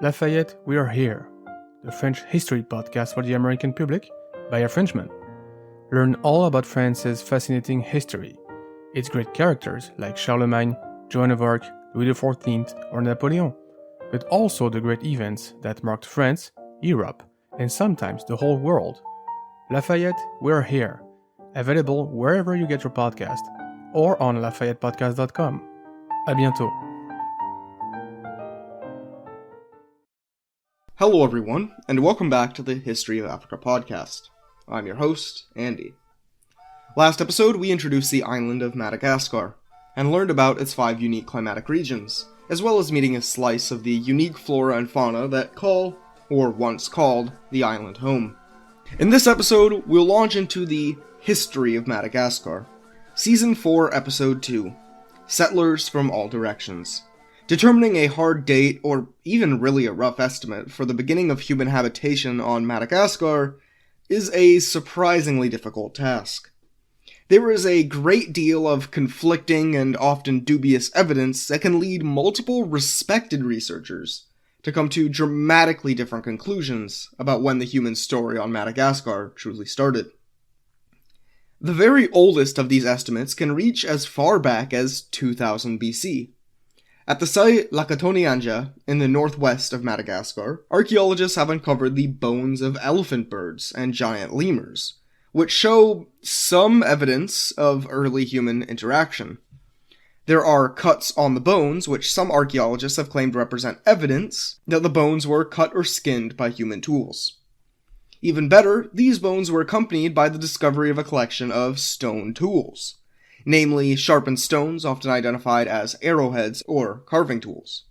Lafayette, we are here, the French history podcast for the American public by a Frenchman. Learn all about France's fascinating history, its great characters like Charlemagne, Joan of Arc, Louis XIV, or Napoleon, but also the great events that marked France, Europe, and sometimes the whole world. Lafayette, we are here, available wherever you get your podcast or on LafayettePodcast.com. À bientôt. Hello everyone, and welcome back to the History of Africa podcast. I'm your host, Andy. Last episode, we introduced the island of Madagascar, and learned about its 5 unique climatic regions, as well as meeting a slice of the unique flora and fauna that call, or once called, the island home. In this episode, we'll launch into the History of Madagascar, Season 4, Episode 2, Settlers from All Directions. Determining a hard date, or even really a rough estimate, for the beginning of human habitation on Madagascar is a surprisingly difficult task. There is a great deal of conflicting and often dubious evidence that can lead multiple respected researchers to come to dramatically different conclusions about when the human story on Madagascar truly started. The very oldest of these estimates can reach as far back as 2000 BC. At the site Lakatonyanja, in the northwest of Madagascar, archaeologists have uncovered the bones of elephant birds and giant lemurs, which show some evidence of early human interaction. There are cuts on the bones, which some archaeologists have claimed represent evidence that the bones were cut or skinned by human tools. Even better, these bones were accompanied by the discovery of a collection of stone tools, namely sharpened stones often identified as arrowheads or carving tools.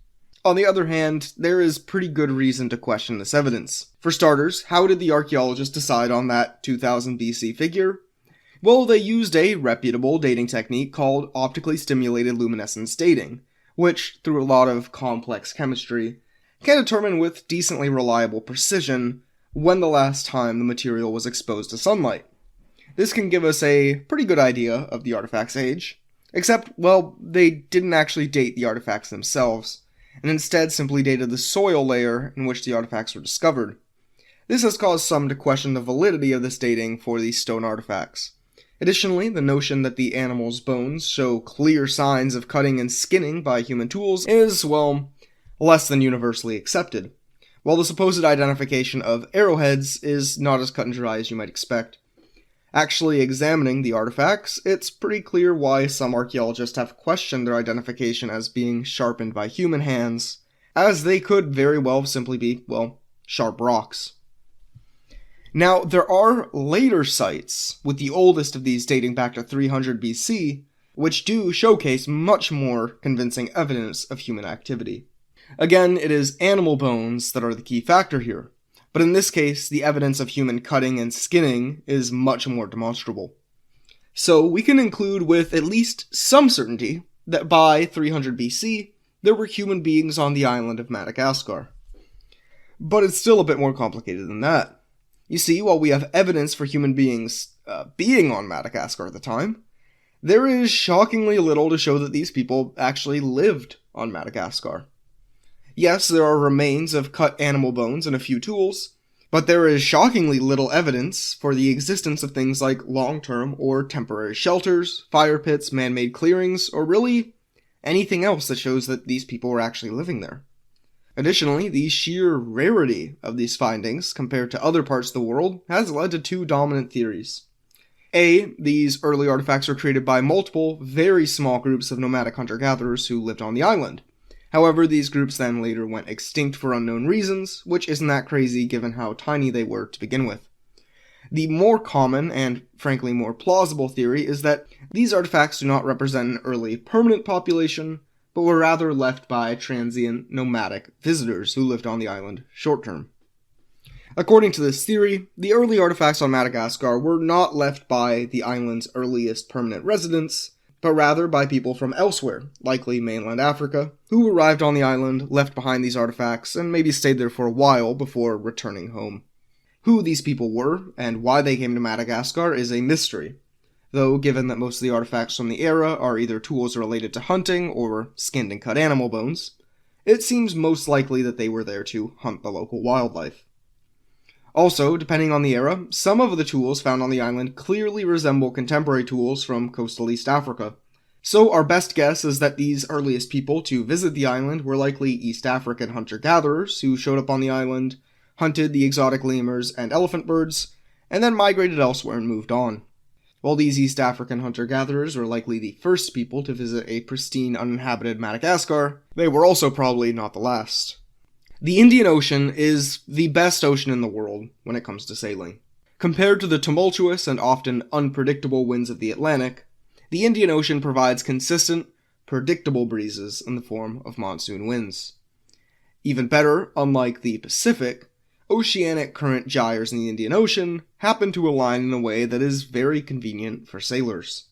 On the other hand, there is pretty good reason to question this evidence. For starters, how did the archaeologists decide on that 2000 BC figure? Well, they used a reputable dating technique called optically stimulated luminescence dating, which, through a lot of complex chemistry, can determine with decently reliable precision when the last time the material was exposed to sunlight. This can give us a pretty good idea of the artifact's age, except, well, they didn't actually date the artifacts themselves, and instead simply dated the soil layer in which the artifacts were discovered. This has caused some to question the validity of this dating for these stone artifacts. Additionally, the notion that the animal's bones show clear signs of cutting and skinning by human tools is, well, less than universally accepted, while the supposed identification of arrowheads is not as cut and dry as you might expect. Actually examining the artifacts, it's pretty clear why some archaeologists have questioned their identification as being sharpened by human hands, as they could very well simply be, well, sharp rocks. Now, there are later sites, with the oldest of these dating back to 300 BC, which do showcase much more convincing evidence of human activity. Again, it is animal bones that are the key factor here. But in this case, the evidence of human cutting and skinning is much more demonstrable. So we can conclude with at least some certainty that by 300 BC, there were human beings on the island of Madagascar. But it's still a bit more complicated than that. You see, while we have evidence for human beings being on Madagascar at the time, there is shockingly little to show that these people actually lived on Madagascar. Yes, there are remains of cut animal bones and a few tools, but there is shockingly little evidence for the existence of things like long-term or temporary shelters, fire pits, man-made clearings, or really anything else that shows that these people were actually living there. Additionally, the sheer rarity of these findings compared to other parts of the world has led to 2 dominant theories. A, these early artifacts were created by multiple, very small groups of nomadic hunter-gatherers who lived on the island. However, these groups then later went extinct for unknown reasons, which isn't that crazy given how tiny they were to begin with. The more common, and frankly more plausible theory is that these artifacts do not represent an early permanent population, but were rather left by transient nomadic visitors who lived on the island short-term. According to this theory, the early artifacts on Madagascar were not left by the island's earliest permanent residents, but rather by people from elsewhere, likely mainland Africa, who arrived on the island, left behind these artifacts, and maybe stayed there for a while before returning home. Who these people were, and why they came to Madagascar, is a mystery, though given that most of the artifacts from the era are either tools related to hunting or skinned and cut animal bones, it seems most likely that they were there to hunt the local wildlife. Also, depending on the era, some of the tools found on the island clearly resemble contemporary tools from coastal East Africa. So our best guess is that these earliest people to visit the island were likely East African hunter-gatherers who showed up on the island, hunted the exotic lemurs and elephant birds, and then migrated elsewhere and moved on. While these East African hunter-gatherers were likely the first people to visit a pristine uninhabited Madagascar, they were also probably not the last. The Indian Ocean is the best ocean in the world when it comes to sailing. Compared to the tumultuous and often unpredictable winds of the Atlantic, the Indian Ocean provides consistent, predictable breezes in the form of monsoon winds. Even better, unlike the Pacific, oceanic current gyres in the Indian Ocean happen to align in a way that is very convenient for sailors.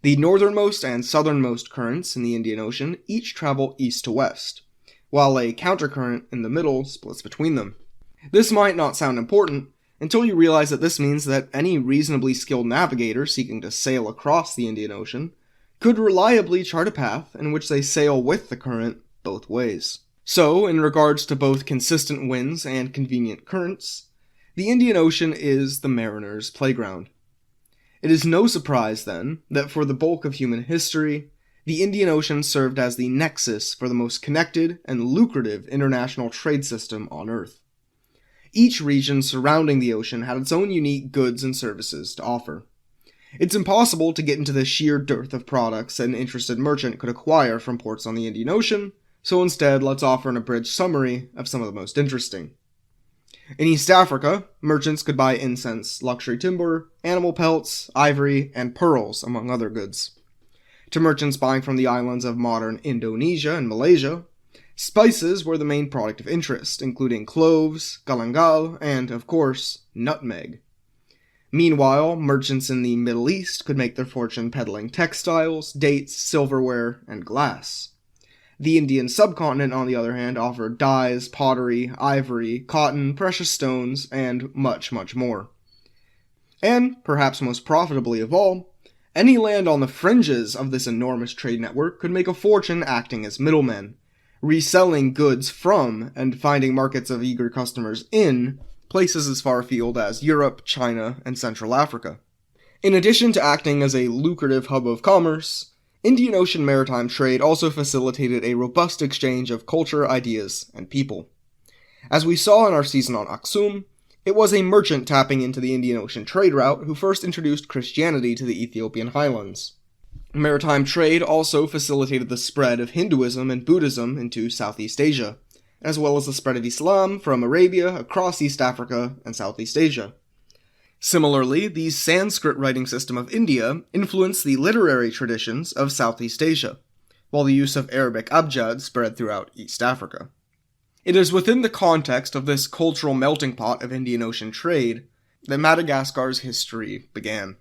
The northernmost and southernmost currents in the Indian Ocean each travel east to west, while a countercurrent in the middle splits between them. This might not sound important until you realize that this means that any reasonably skilled navigator seeking to sail across the Indian Ocean could reliably chart a path in which they sail with the current both ways. So, in regards to both consistent winds and convenient currents, the Indian Ocean is the mariner's playground. It is no surprise, then, that for the bulk of human history, the Indian Ocean served as the nexus for the most connected and lucrative international trade system on Earth. Each region surrounding the ocean had its own unique goods and services to offer. It's impossible to get into the sheer dearth of products an interested merchant could acquire from ports on the Indian Ocean, so instead let's offer an abridged summary of some of the most interesting. In East Africa, merchants could buy incense, luxury timber, animal pelts, ivory, and pearls, among other goods. To merchants buying from the islands of modern Indonesia and Malaysia, spices were the main product of interest, including cloves, galangal, and, of course, nutmeg. Meanwhile, merchants in the Middle East could make their fortune peddling textiles, dates, silverware, and glass. The Indian subcontinent, on the other hand, offered dyes, pottery, ivory, cotton, precious stones, and much, much more. And, perhaps most profitably of all, any land on the fringes of this enormous trade network could make a fortune acting as middlemen, reselling goods from and finding markets of eager customers in places as far afield as Europe, China, and Central Africa. In addition to acting as a lucrative hub of commerce, Indian Ocean maritime trade also facilitated a robust exchange of culture, ideas, and people. As we saw in our season on Aksum, it was a merchant tapping into the Indian Ocean trade route who first introduced Christianity to the Ethiopian highlands. Maritime trade also facilitated the spread of Hinduism and Buddhism into Southeast Asia, as well as the spread of Islam from Arabia across East Africa and Southeast Asia. Similarly, the Sanskrit writing system of India influenced the literary traditions of Southeast Asia, while the use of Arabic abjad spread throughout East Africa. It is within the context of this cultural melting pot of Indian Ocean trade that Madagascar's history began.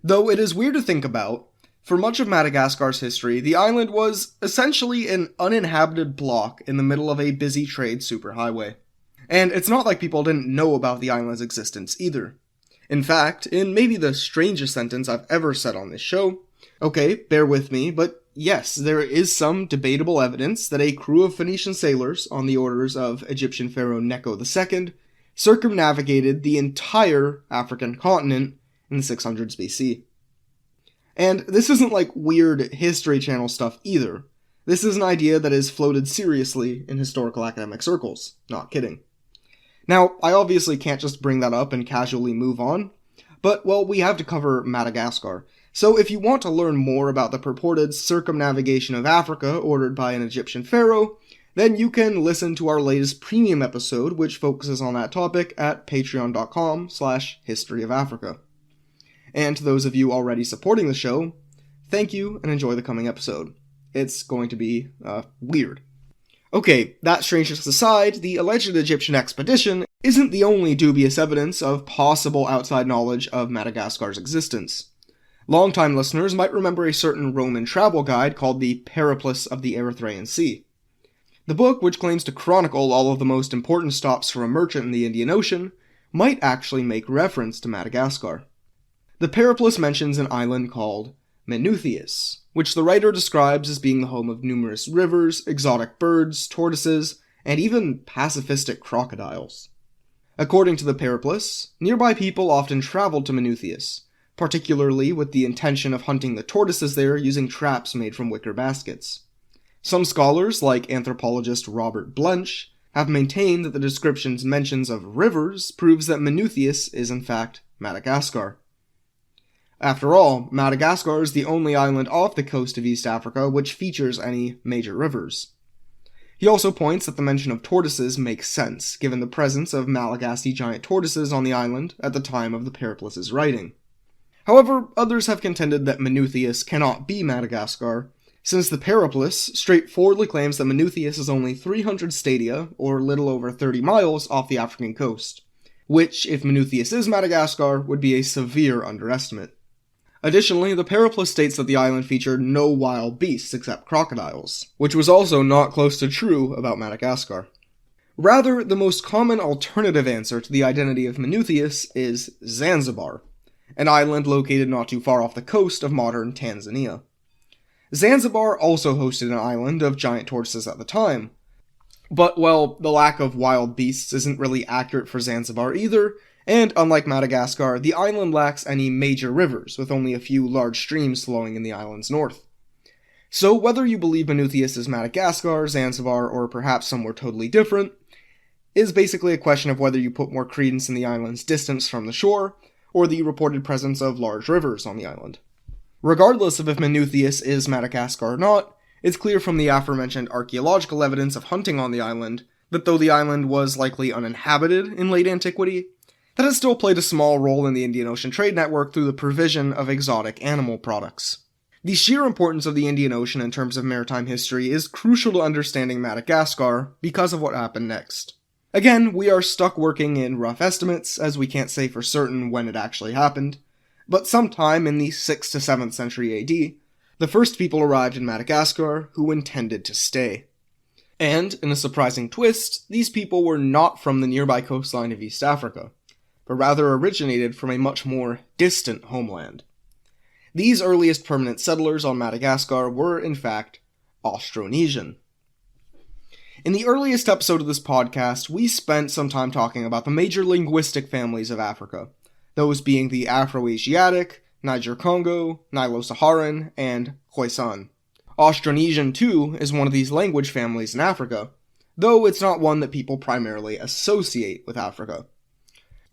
Though it is weird to think about, for much of Madagascar's history, the island was essentially an uninhabited block in the middle of a busy trade superhighway. And it's not like people didn't know about the island's existence either. In fact, in maybe the strangest sentence I've ever said on this show, okay, bear with me, but yes, there is some debatable evidence that a crew of Phoenician sailors on the orders of Egyptian pharaoh Necho II circumnavigated the entire African continent in the 600s BC. And this isn't like weird History Channel stuff either. This is an idea that is floated seriously in historical academic circles. Not kidding. Now, I obviously can't just bring that up and casually move on, but, well, we have to cover Madagascar. So if you want to learn more about the purported circumnavigation of Africa ordered by an Egyptian pharaoh, then you can listen to our latest premium episode, which focuses on that topic at patreon.com/historyofafrica. And to those of you already supporting the show, thank you and enjoy the coming episode. It's going to be, weird. Okay, that strangeness aside, the alleged Egyptian expedition isn't the only dubious evidence of possible outside knowledge of Madagascar's existence. Longtime listeners might remember a certain Roman travel guide called the Periplus of the Erythraean Sea. The book, which claims to chronicle all of the most important stops for a merchant in the Indian Ocean, might actually make reference to Madagascar. The Periplus mentions an island called Minuthius, which the writer describes as being the home of numerous rivers, exotic birds, tortoises, and even pacifistic crocodiles. According to the Periplus, nearby people often traveled to Minuthius, particularly with the intention of hunting the tortoises there using traps made from wicker baskets. Some scholars, like anthropologist Robert Blench, have maintained that the description's mentions of rivers proves that Minuthius is in fact Madagascar. After all, Madagascar is the only island off the coast of East Africa which features any major rivers. He also points that the mention of tortoises makes sense, given the presence of Malagasy giant tortoises on the island at the time of the Periplus's writing. However, others have contended that Minuthius cannot be Madagascar, since the Periplus straightforwardly claims that Minuthius is only 300 stadia, or little over 30 miles, off the African coast, which, if Minuthius is Madagascar, would be a severe underestimate. Additionally, the Periplus states that the island featured no wild beasts except crocodiles, which was also not close to true about Madagascar. Rather, the most common alternative answer to the identity of Minuthius is Zanzibar, an island located not too far off the coast of modern Tanzania. Zanzibar also hosted an island of giant tortoises at the time, but, well, the lack of wild beasts isn't really accurate for Zanzibar either, and unlike Madagascar, the island lacks any major rivers, with only a few large streams flowing in the island's north. So whether you believe Minuthius is Madagascar, Zanzibar, or perhaps somewhere totally different, is basically a question of whether you put more credence in the island's distance from the shore, or the reported presence of large rivers on the island. Regardless of if Minuthius is Madagascar or not, it's clear from the aforementioned archaeological evidence of hunting on the island that though the island was likely uninhabited in late antiquity, that it still played a small role in the Indian Ocean trade network through the provision of exotic animal products. The sheer importance of the Indian Ocean in terms of maritime history is crucial to understanding Madagascar because of what happened next. Again, we are stuck working in rough estimates, as we can't say for certain when it actually happened, but sometime in the 6th to 7th century AD, the first people arrived in Madagascar who intended to stay. And, in a surprising twist, these people were not from the nearby coastline of East Africa, but rather originated from a much more distant homeland. These earliest permanent settlers on Madagascar were, in fact, Austronesian. In the earliest episode of this podcast, we spent some time talking about the major linguistic families of Africa, those being the Afro-Asiatic, Niger-Congo, Nilo-Saharan, and Khoisan. Austronesian, too, is one of these language families in Africa, though it's not one that people primarily associate with Africa.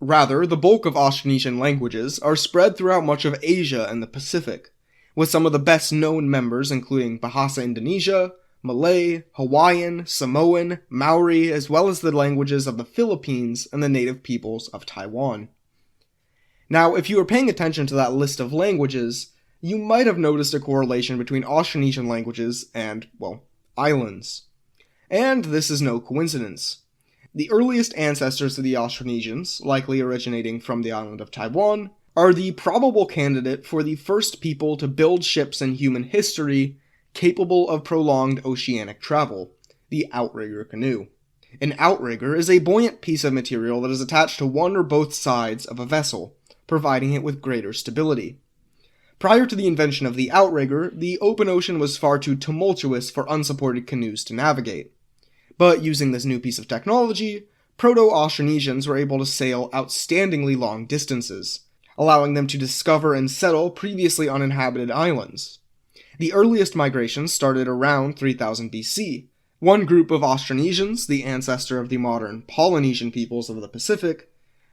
Rather, the bulk of Austronesian languages are spread throughout much of Asia and the Pacific, with some of the best-known members including Bahasa Indonesia, Malay, Hawaiian, Samoan, Maori, as well as the languages of the Philippines and the native peoples of Taiwan. Now, if you were paying attention to that list of languages, you might have noticed a correlation between Austronesian languages and, well, islands. And this is no coincidence. The earliest ancestors of the Austronesians, likely originating from the island of Taiwan, are the probable candidate for the first people to build ships in human history capable of prolonged oceanic travel, the outrigger canoe. An outrigger is a buoyant piece of material that is attached to one or both sides of a vessel, providing it with greater stability. Prior to the invention of the outrigger, the open ocean was far too tumultuous for unsupported canoes to navigate. But using this new piece of technology, Proto-Austronesians were able to sail outstandingly long distances, allowing them to discover and settle previously uninhabited islands. The earliest migrations started around 3000 BC. One group of Austronesians, the ancestor of the modern Polynesian peoples of the Pacific,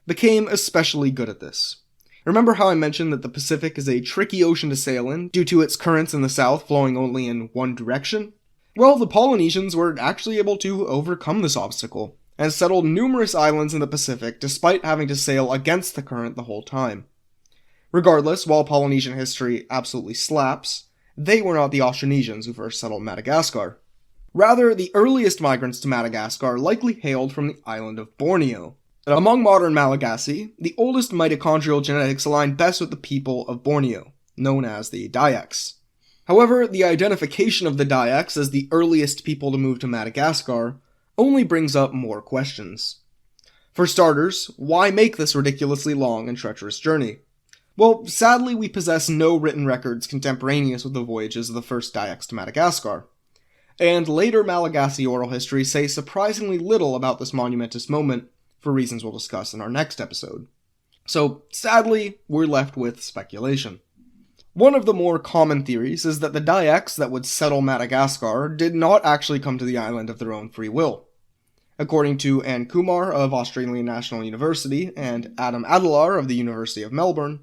became especially good at this. Remember how I mentioned that the Pacific is a tricky ocean to sail in due to its currents in the south flowing only in one direction? Well, the Polynesians were actually able to overcome this obstacle, and settled numerous islands in the Pacific despite having to sail against the current the whole time. Regardless, while Polynesian history absolutely slaps, they were not the Austronesians who first settled Madagascar. Rather, the earliest migrants to Madagascar likely hailed from the island of Borneo. Among modern Malagasy, the oldest mitochondrial genetics align best with the people of Borneo, known as the Dayaks. However, the identification of the Dayaks as the earliest people to move to Madagascar only brings up more questions. For starters, why make this ridiculously long and treacherous journey? Well, sadly, we possess no written records contemporaneous with the voyages of the first Dyaks to Madagascar. And later Malagasy oral history say surprisingly little about this monumentous moment, for reasons we'll discuss in our next episode. So, sadly, we're left with speculation. One of the more common theories is that the Dyaks that would settle Madagascar did not actually come to the island of their own free will. According to Anne Kumar of Australian National University and Adam Adelaar of the University of Melbourne,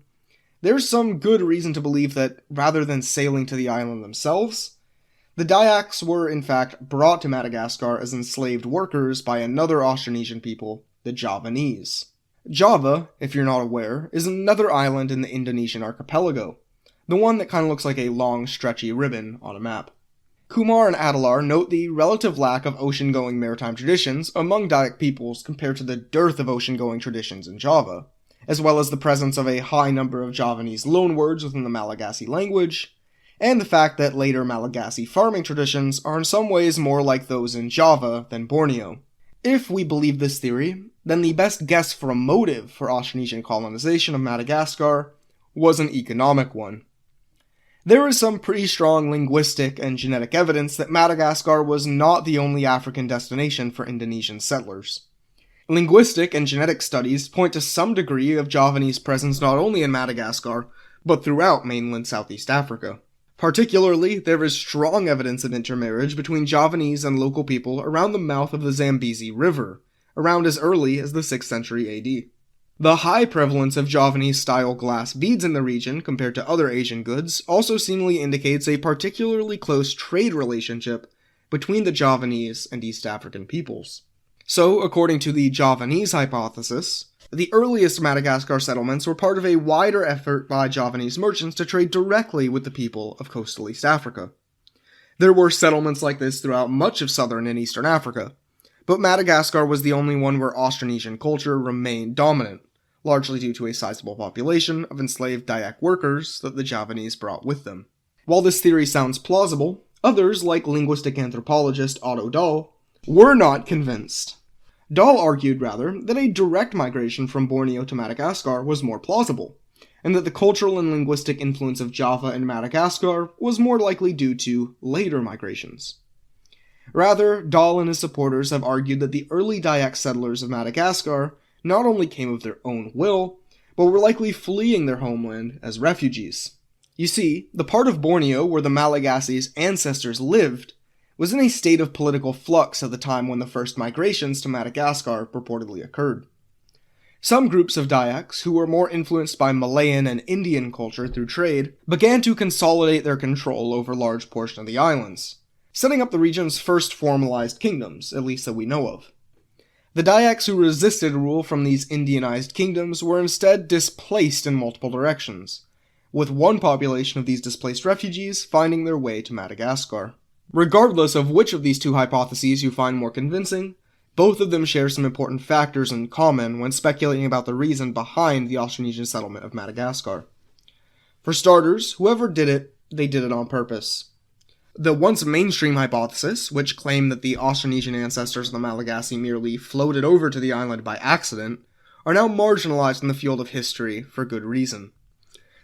there's some good reason to believe that, rather than sailing to the island themselves, the Dyaks were in fact brought to Madagascar as enslaved workers by another Austronesian people, the Javanese. Java, if you're not aware, is another island in the Indonesian archipelago, the one that kind of looks like a long, stretchy ribbon on a map. Kumar and Adelaar note the relative lack of ocean-going maritime traditions among Dayak peoples compared to the dearth of ocean-going traditions in Java, as well as the presence of a high number of Javanese loanwords within the Malagasy language, and the fact that later Malagasy farming traditions are in some ways more like those in Java than Borneo. If we believe this theory, then the best guess for a motive for Austronesian colonization of Madagascar was an economic one. There is some pretty strong linguistic and genetic evidence that Madagascar was not the only African destination for Indonesian settlers. Linguistic and genetic studies point to some degree of Javanese presence not only in Madagascar, but throughout mainland Southeast Africa. Particularly, there is strong evidence of intermarriage between Javanese and local people around the mouth of the Zambezi River, around as early as the 6th century AD. The high prevalence of Javanese-style glass beads in the region compared to other Asian goods also seemingly indicates a particularly close trade relationship between the Javanese and East African peoples. So, according to the Javanese hypothesis, the earliest Madagascar settlements were part of a wider effort by Javanese merchants to trade directly with the people of coastal East Africa. There were settlements like this throughout much of southern and eastern Africa, but Madagascar was the only one where Austronesian culture remained dominant, largely due to a sizable population of enslaved Dayak workers that the Javanese brought with them. While this theory sounds plausible, others, like linguistic anthropologist Otto Dahl, were not convinced. Dahl argued, rather, that a direct migration from Borneo to Madagascar was more plausible, and that the cultural and linguistic influence of Java and Madagascar was more likely due to later migrations. Rather, Dahl and his supporters have argued that the early Dayak settlers of Madagascar not only came of their own will, but were likely fleeing their homeland as refugees. You see, the part of Borneo where the Malagasy's ancestors lived was in a state of political flux at the time when the first migrations to Madagascar purportedly occurred. Some groups of Dayaks, who were more influenced by Malayan and Indian culture through trade, began to consolidate their control over large portions of the islands, setting up the region's first formalized kingdoms, at least that we know of. The Dayaks who resisted rule from these Indianized kingdoms were instead displaced in multiple directions, with one population of these displaced refugees finding their way to Madagascar. Regardless of which of these two hypotheses you find more convincing, both of them share some important factors in common when speculating about the reason behind the Austronesian settlement of Madagascar. For starters, whoever did it, they did it on purpose. The once mainstream hypothesis, which claimed that the Austronesian ancestors of the Malagasy merely floated over to the island by accident, are now marginalized in the field of history for good reason.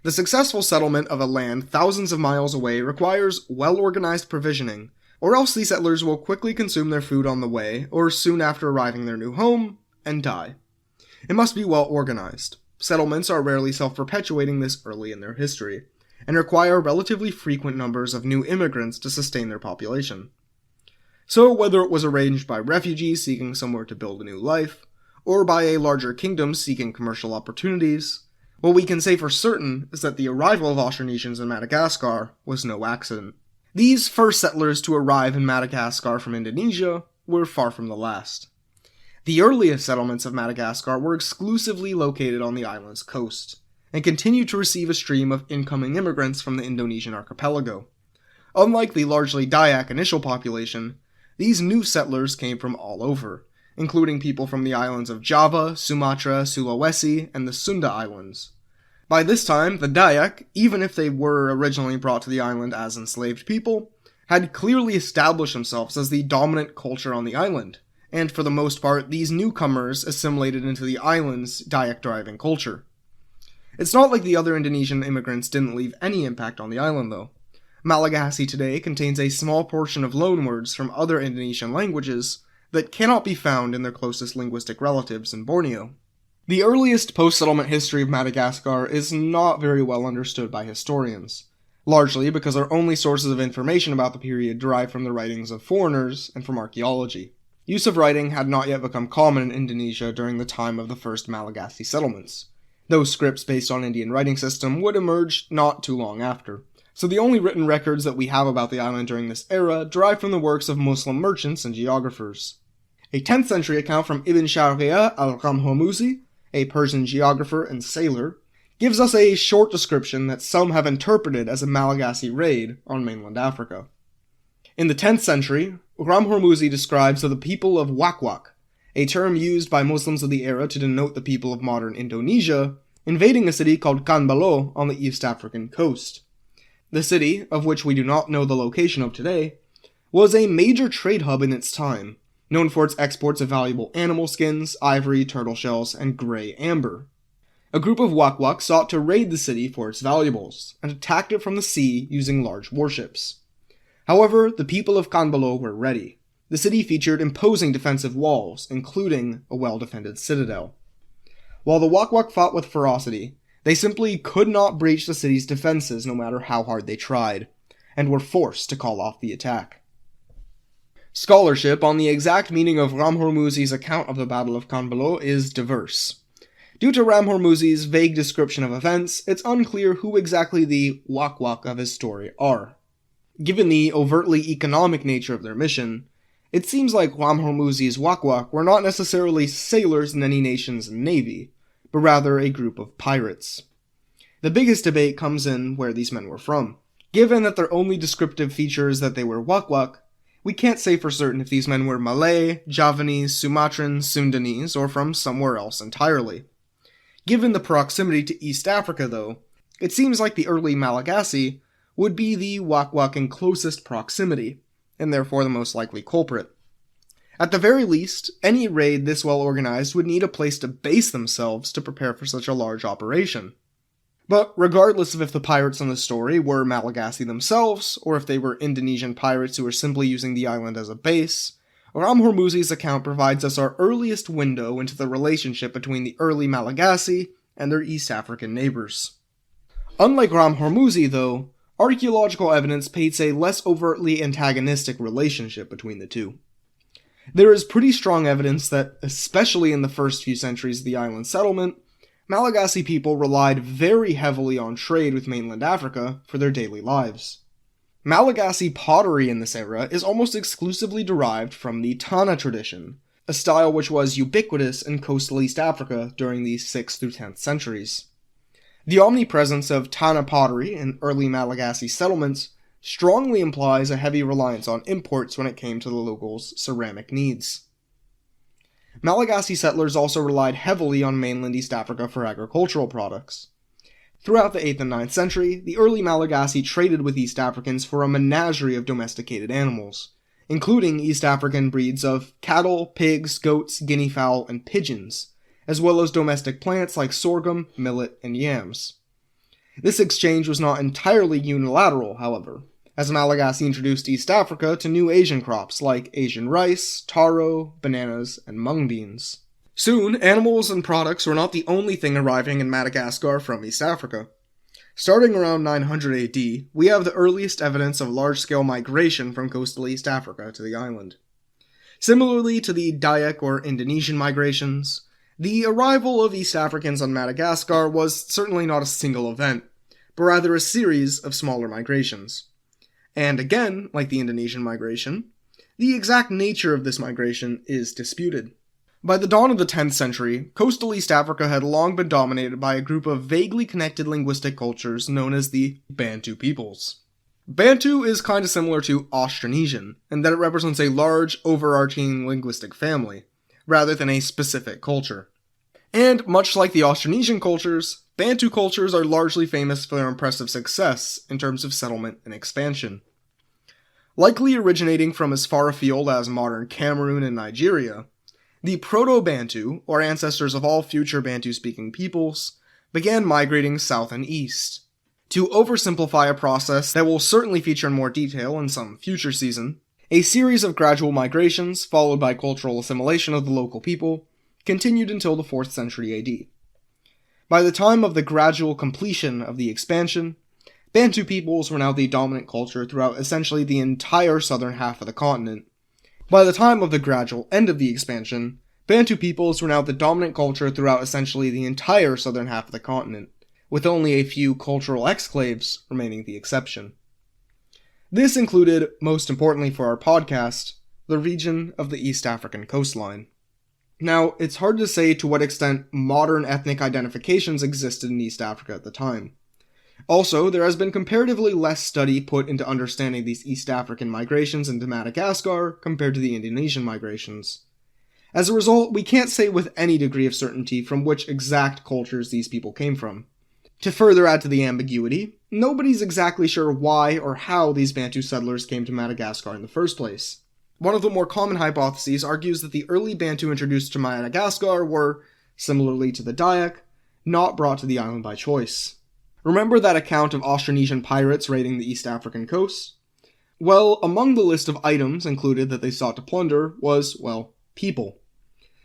The successful settlement of a land thousands of miles away requires well-organized provisioning, or else the settlers will quickly consume their food on the way, or soon after arriving their new home, and die. It must be well organized. Settlements are rarely self-perpetuating this early in their history, and require relatively frequent numbers of new immigrants to sustain their population. So whether it was arranged by refugees seeking somewhere to build a new life, or by a larger kingdom seeking commercial opportunities, what we can say for certain is that the arrival of Austronesians in Madagascar was no accident. These first settlers to arrive in Madagascar from Indonesia were far from the last. The earliest settlements of Madagascar were exclusively located on the island's coast, and continued to receive a stream of incoming immigrants from the Indonesian archipelago. Unlike the largely Dayak initial population, these new settlers came from all over, including people from the islands of Java, Sumatra, Sulawesi, and the Sunda Islands. By this time, the Dayak, even if they were originally brought to the island as enslaved people, had clearly established themselves as the dominant culture on the island, and for the most part, these newcomers assimilated into the island's Dayak-driving culture. It's not like the other Indonesian immigrants didn't leave any impact on the island, though. Malagasy today contains a small portion of loanwords from other Indonesian languages that cannot be found in their closest linguistic relatives in Borneo. The earliest post-settlement history of Madagascar is not very well understood by historians, largely because our only sources of information about the period derive from the writings of foreigners and from archaeology. Use of writing had not yet become common in Indonesia during the time of the first Malagasy settlements, though scripts based on Indian writing system would emerge not too long after. So the only written records that we have about the island during this era derive from the works of Muslim merchants and geographers. A 10th century account from Ibn Shariah al-Ramhormuzi, a Persian geographer and sailor, gives us a short description that some have interpreted as a Malagasy raid on mainland Africa. In the 10th century, Ramhormuzi describes the people of Wak-Wak, a term used by Muslims of the era to denote the people of modern Indonesia, invading a city called Kanbalo on the East African coast. The city, of which we do not know the location of today, was a major trade hub in its time, known for its exports of valuable animal skins, ivory, turtle shells, and grey amber. A group of Wak-Wak sought to raid the city for its valuables, and attacked it from the sea using large warships. However, the people of Kanbalo were ready. The city featured imposing defensive walls, including a well-defended citadel. While the Wak-Wak fought with ferocity, they simply could not breach the city's defenses no matter how hard they tried, and were forced to call off the attack. Scholarship on the exact meaning of Ramhormuzi's account of the Battle of Kanbalo is diverse. Due to Ramhormuzi's vague description of events, it's unclear who exactly the Wak-Wak of his story are. Given the overtly economic nature of their mission, it seems like Ramhormuzi's Wak-Wak were not necessarily sailors in any nation's navy, but rather a group of pirates. The biggest debate comes in where these men were from. Given that their only descriptive feature is that they were Wak-Wak, we can't say for certain if these men were Malay, Javanese, Sumatran, Sundanese, or from somewhere else entirely. Given the proximity to East Africa, though, it seems like the early Malagasy would be the Wak-Wak in closest proximity, and therefore the most likely culprit. At the very least, any raid this well organized would need a place to base themselves to prepare for such a large operation. But regardless of if the pirates in the story were Malagasy themselves, or if they were Indonesian pirates who were simply using the island as a base, Ramhormuzi's account provides us our earliest window into the relationship between the early Malagasy and their East African neighbors. Unlike Ramhormuzi, though, archaeological evidence paints a less overtly antagonistic relationship between the two. There is pretty strong evidence that, especially in the first few centuries of the island settlement, Malagasy people relied very heavily on trade with mainland Africa for their daily lives. Malagasy pottery in this era is almost exclusively derived from the Tana tradition, a style which was ubiquitous in coastal East Africa during the 6th through 10th centuries. The omnipresence of Tana pottery in early Malagasy settlements strongly implies a heavy reliance on imports when it came to the locals' ceramic needs. Malagasy settlers also relied heavily on mainland East Africa for agricultural products. Throughout the 8th and 9th century, the early Malagasy traded with East Africans for a menagerie of domesticated animals, including East African breeds of cattle, pigs, goats, guinea fowl, and pigeons, as well as domestic plants like sorghum, millet, and yams. This exchange was not entirely unilateral, however, as Malagasy introduced East Africa to new Asian crops like Asian rice, taro, bananas, and mung beans. Soon, animals and products were not the only thing arriving in Madagascar from East Africa. Starting around 900 AD, we have the earliest evidence of large-scale migration from coastal East Africa to the island. Similarly to the Dayak or Indonesian migrations, the arrival of East Africans on Madagascar was certainly not a single event, but rather a series of smaller migrations. And again, like the Indonesian migration, the exact nature of this migration is disputed. By the dawn of the 10th century, coastal East Africa had long been dominated by a group of vaguely connected linguistic cultures known as the Bantu peoples. Bantu is kind of similar to Austronesian, in that it represents a large, overarching linguistic family, rather than a specific culture. And much like the Austronesian cultures, Bantu cultures are largely famous for their impressive success in terms of settlement and expansion. Likely originating from as far afield as modern Cameroon and Nigeria, the Proto-Bantu, or ancestors of all future Bantu-speaking peoples, began migrating south and east. To oversimplify a process that will certainly feature in more detail in some future season, a series of gradual migrations, followed by cultural assimilation of the local people, continued until the 4th century AD. By the time of the gradual completion of the expansion, Bantu peoples were now the dominant culture throughout essentially the entire southern half of the continent. By the time of the gradual end of the expansion, Bantu peoples were now the dominant culture throughout essentially the entire southern half of the continent, with only a few cultural exclaves remaining the exception. This included, most importantly for our podcast, the region of the East African coastline. Now, it's hard to say to what extent modern ethnic identifications existed in East Africa at the time. Also, there has been comparatively less study put into understanding these East African migrations into Madagascar compared to the Indonesian migrations. As a result, we can't say with any degree of certainty from which exact cultures these people came from. To further add to the ambiguity, nobody's exactly sure why or how these Bantu settlers came to Madagascar in the first place. One of the more common hypotheses argues that the early Bantu introduced to Madagascar were, similarly to the Dayak, not brought to the island by choice. Remember that account of Austronesian pirates raiding the East African coast? Well, among the list of items included that they sought to plunder was, well, people.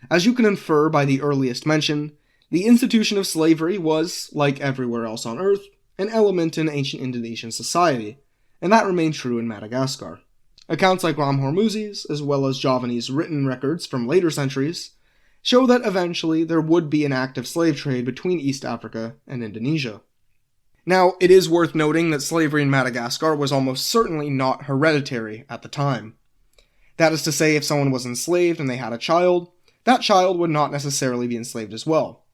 As you can infer by the earliest mention, the institution of slavery was, like everywhere else on Earth, an element in ancient Indonesian society, and that remained true in Madagascar. Accounts like Ram Hormuzi's, as well as Javanese written records from later centuries, show that eventually there would be an active slave trade between East Africa and Indonesia. Now, it is worth noting that slavery in Madagascar was almost certainly not hereditary at the time. That is to say, if someone was enslaved and they had a child, that child would not necessarily be enslaved as well.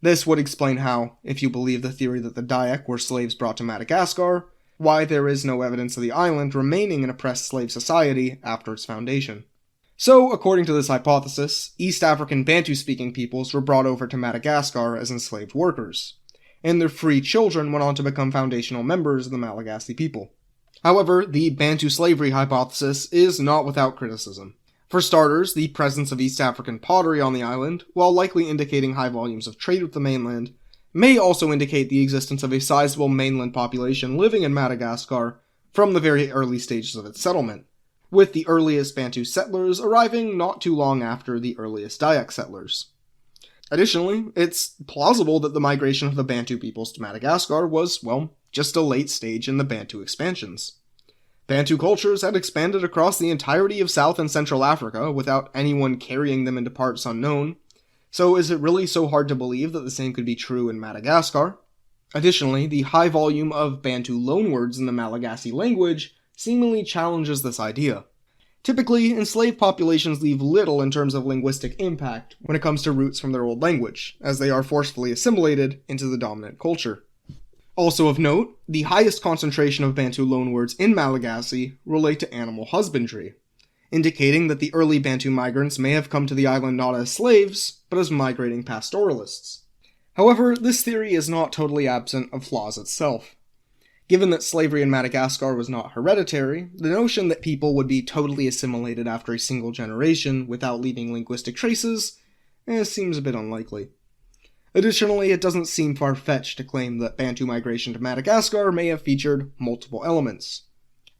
This would explain how, if you believe the theory that the Dayak were slaves brought to Madagascar, why there is no evidence of the island remaining an oppressed slave society after its foundation. So, according to this hypothesis, East African Bantu-speaking peoples were brought over to Madagascar as enslaved workers, and their free children went on to become foundational members of the Malagasy people. However, the Bantu slavery hypothesis is not without criticism. For starters, the presence of East African pottery on the island, while likely indicating high volumes of trade with the mainland, may also indicate the existence of a sizable mainland population living in Madagascar from the very early stages of its settlement, with the earliest Bantu settlers arriving not too long after the earliest Dayak settlers. Additionally, it's plausible that the migration of the Bantu peoples to Madagascar was, well, just a late stage in the Bantu expansions. Bantu cultures had expanded across the entirety of South and Central Africa without anyone carrying them into parts unknown, so is it really so hard to believe that the same could be true in Madagascar? Additionally, the high volume of Bantu loanwords in the Malagasy language seemingly challenges this idea. Typically, enslaved populations leave little in terms of linguistic impact when it comes to roots from their old language, as they are forcefully assimilated into the dominant culture. Also of note, the highest concentration of Bantu loanwords in Malagasy relate to animal husbandry, indicating that the early Bantu migrants may have come to the island not as slaves, but as migrating pastoralists. However, this theory is not totally absent of flaws itself. Given that slavery in Madagascar was not hereditary, the notion that people would be totally assimilated after a single generation without leaving linguistic traces seems a bit unlikely. Additionally, it doesn't seem far-fetched to claim that Bantu migration to Madagascar may have featured multiple elements.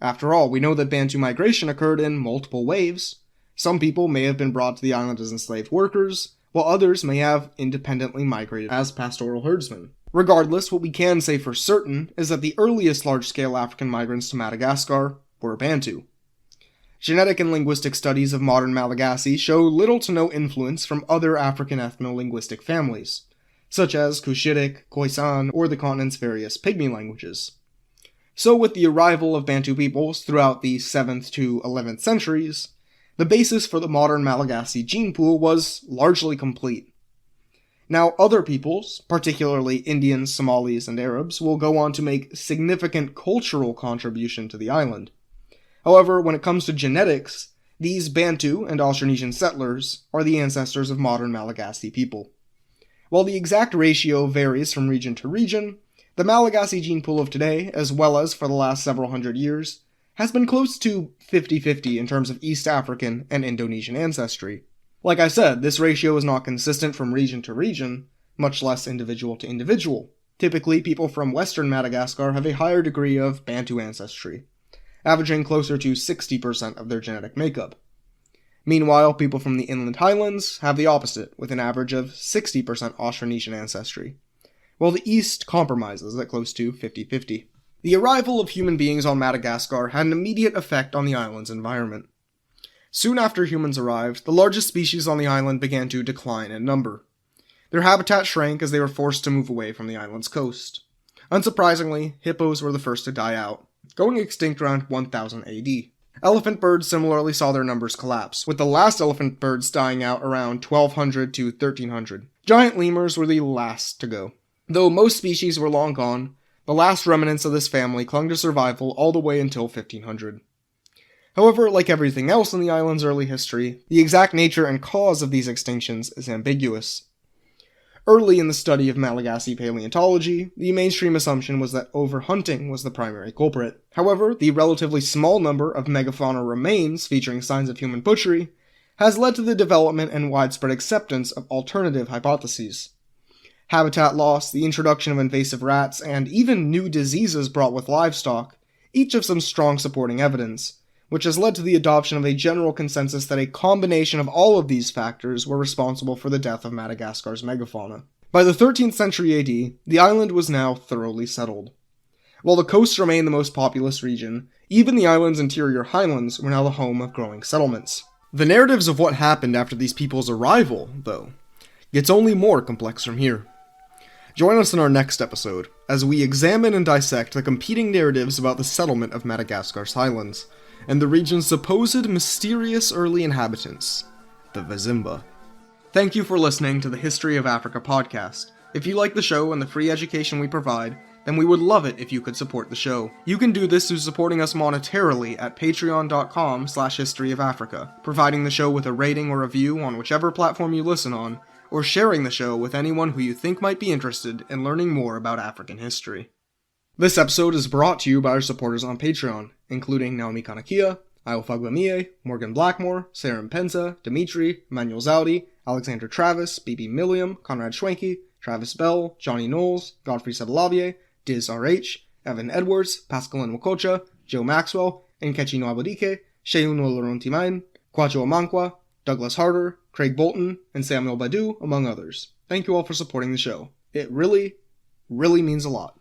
After all, we know that Bantu migration occurred in multiple waves. Some people may have been brought to the island as enslaved workers, while others may have independently migrated as pastoral herdsmen. Regardless, what we can say for certain is that the earliest large-scale African migrants to Madagascar were Bantu. Genetic and linguistic studies of modern Malagasy show little to no influence from other African ethno-linguistic families, such as Cushitic, Khoisan, or the continent's various Pygmy languages. So with the arrival of Bantu peoples throughout the 7th to 11th centuries, the basis for the modern Malagasy gene pool was largely complete. Now, other peoples, particularly Indians, Somalis, and Arabs, will go on to make significant cultural contribution to the island. However, when it comes to genetics, these Bantu and Austronesian settlers are the ancestors of modern Malagasy people. While the exact ratio varies from region to region, the Malagasy gene pool of today, as well as for the last several hundred years, has been close to 50-50 in terms of East African and Indonesian ancestry. Like I said, this ratio is not consistent from region to region, much less individual to individual. Typically, people from western Madagascar have a higher degree of Bantu ancestry, averaging closer to 60% of their genetic makeup. Meanwhile, people from the inland highlands have the opposite, with an average of 60% Austronesian ancestry, while the east compromises at close to 50-50. The arrival of human beings on Madagascar had an immediate effect on the island's environment. Soon after humans arrived, the largest species on the island began to decline in number. Their habitat shrank as they were forced to move away from the island's coast. Unsurprisingly, hippos were the first to die out, going extinct around 1000 AD. Elephant birds similarly saw their numbers collapse, with the last elephant birds dying out around 1200 to 1300. Giant lemurs were the last to go. Though most species were long gone, the last remnants of this family clung to survival all the way until 1500. However, like everything else in the island's early history, the exact nature and cause of these extinctions is ambiguous. Early in the study of Malagasy paleontology, the mainstream assumption was that overhunting was the primary culprit. However, the relatively small number of megafauna remains featuring signs of human butchery has led to the development and widespread acceptance of alternative hypotheses. Habitat loss, the introduction of invasive rats, and even new diseases brought with livestock, each have some strong supporting evidence, which has led to the adoption of a general consensus that a combination of all of these factors were responsible for the death of Madagascar's megafauna. By the 13th century AD, the island was now thoroughly settled. While the coasts remained the most populous region, even the island's interior highlands were now the home of growing settlements. The narratives of what happened after these people's arrival, though, gets only more complex from here. Join us in our next episode, as we examine and dissect the competing narratives about the settlement of Madagascar's highlands, and the region's supposed mysterious early inhabitants, the Vizimba. Thank you for listening to the History of Africa podcast. If you like the show and the free education we provide, then we would love it if you could support the show. You can do this through supporting us monetarily at patreon.com/historyofafrica, providing the show with a rating or review on whichever platform you listen on, or sharing the show with anyone who you think might be interested in learning more about African history. This episode is brought to you by our supporters on Patreon, including Naomi Kanakia, Ayofagbamie, Morgan Blackmore, Sarah Mpenza, Dimitri, Emmanuel Zaudi, Alexander Travis, BB Milliam, Conrad Schwenke, Travis Bell, Johnny Knowles, Godfrey Sebalavier, Diz RH, Evan Edwards, Pascaline Wakocha, Joe Maxwell, Nkechi Nwabudike, Sheun Olorontimain, Kwajo Amankwa, Douglas Harder, Craig Bolton, and Samuel Badu, among others. Thank you all for supporting the show. It really, really means a lot.